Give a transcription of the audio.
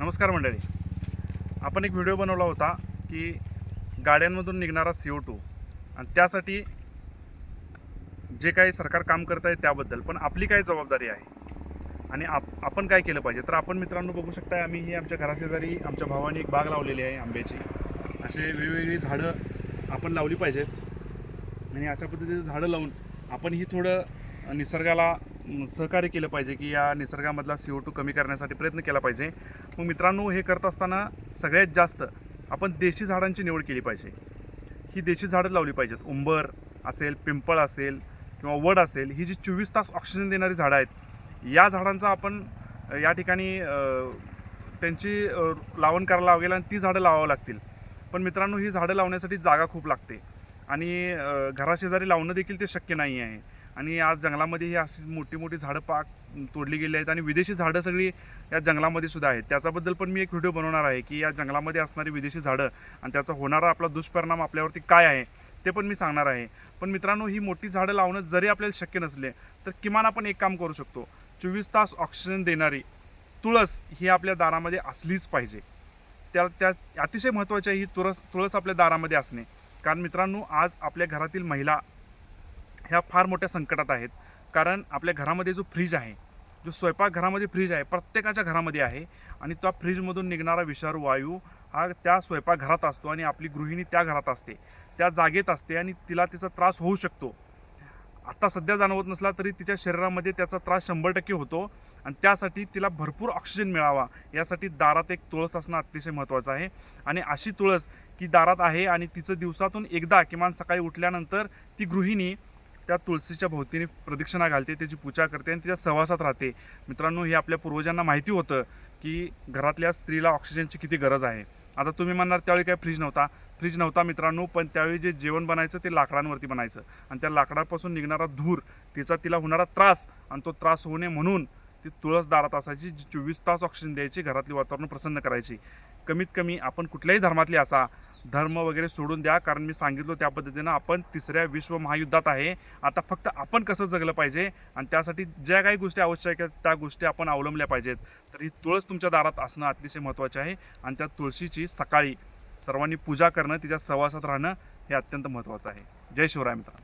नमस्कार मंडळी. आपण एक व्हिडिओ बनवला होता की गाड्यांमधून निघणारा CO2 आणि त्यासाठी जे काही सरकार काम करत आहे त्याबद्दल, पण आपली काय जबाबदारी आहे आणि आपण काय केलं पाहिजे. तर आपण मित्रांनो बघू शकता, आम्ही ही आमच्या घराशेजारी आमच्या भावाने एक बाग लावलेली आहे आंब्याची. असे वेगवेगळी झाडं आपण लावली पाहिजेत आणि अशा पद्धतीचं झाडं लावून आपण ही थोडं निसर्गाला सहकार्य केलं पाहिजे की या निसर्गामधला CO2 कमी करण्यासाठी प्रयत्न केला पाहिजे. मग मित्रांनो, हे करत असताना सगळ्यात जास्त आपण देशी झाडांची निवड केली पाहिजे. ही देशी झाडं लावली पाहिजेत. उंबर असेल, पिंपळ असेल किंवा वड असेल, ही जी 24 तास ऑक्सिजन देणारी झाडं आहेत, या झाडांचा आपण या ठिकाणी त्यांची लावण करायला लागेल आणि ती झाडं लावावं लागतील. पण मित्रांनो, ही झाडं लावण्यासाठी जागा खूप लागते आणि घराशेजारी लावणं देखील ते शक्य नाही आहे. आणि आज जंगलामध्ये ही अशी मोठी मोठी झाडं पाक तोडली गेली आहेत आणि विदेशी झाडं सगळी या जंगलामध्ये सुद्धा आहेत. त्याच्याबद्दल पण मी एक व्हिडिओ बनवणार आहे की या जंगलामध्ये असणारी विदेशी झाडं आणि त्याचा होणारा आपला दुष्परिणाम आपल्यावरती काय आहे ते पण मी सांगणार आहे. पण मित्रांनो, ही मोठी झाडं लावणं जरी आपल्याला शक्य नसले तर किमान आपण एक काम करू शकतो. 24 तास ऑक्सिजन देणारी तुळस ही आपल्या दारामध्ये असलीच पाहिजे. त्या अतिशय महत्त्वाची ही तुळस आपल्या दारामध्ये असणे. कारण मित्रांनो, आज आपल्या घरातील महिला ह्या फार मोठ्या संकटात आहेत. कारण आपल्या घरामध्ये जो फ्रीज आहे, जो स्वयंपाकघरामध्ये फ्रीज आहे, प्रत्येकाच्या घरामध्ये आहे आणि त्या फ्रीजमधून निघणारा विषारू वायू हा त्या स्वयंपाकघरात असतो आणि आपली गृहिणी त्या घरात असते, त्या जागेत असते आणि तिला तिचा त्रास होऊ शकतो. आता सध्या जाणवत नसला तरी तिच्या शरीरामध्ये त्याचा त्रास 100% होतो आणि त्यासाठी तिला भरपूर ऑक्सिजन मिळावा यासाठी दारात एक तुळस असणं अतिशय महत्त्वाचं आहे. आणि अशी तुळस की दारात आहे आणि तिचं दिवसातून एकदा किमान सकाळी उठल्यानंतर ती गृहिणी त्या तुळशीच्या भोवतीने प्रदक्षिणा घालते, त्याची पूजा करते आणि तिच्या सहवासात राहते. मित्रांनो, हे आपल्या पूर्वजांना माहिती होतं की घरातल्या स्त्रीला ऑक्सिजनची किती गरज आहे. आता तुम्ही म्हणणार त्यावेळी काय फ्रीज नव्हता मित्रांनो, पण त्यावेळी जे जेवण बनायचं ते लाकडांवरती बनायचं आणि त्या लाकडापासून निघणारा धूर, तिला होणारा त्रास आणि तो त्रास होऊ नये म्हणून ती तुळस दारात असायची, जी 24 तास ऑक्सिजन द्यायची, घरातली वातावरण प्रसन्न करायची. कमीत कमी आपण कुठल्याही धर्मातले असा, धर्म वगैरे सोडून द्या, कारण मी सांगितलं त्या पद्धतीनं आपण 3ऱ्या विश्व महायुद्धात आहे. आता फक्त आपण कसं जगलं पाहिजे आणि त्यासाठी ज्या काही गोष्टी आवश्यक आहेत त्या गोष्टी आपण अवलंबल्या पाहिजेत. तर ही तुळस तुमच्या दारात असणं अतिशय महत्त्वाचे आहे आणि त्या तुळशीची सकाळी सर्वांनी पूजा करणं, तिच्या सहवासात राहणं हे अत्यंत महत्त्वाचं आहे. जय शिवराय मित्रांनो.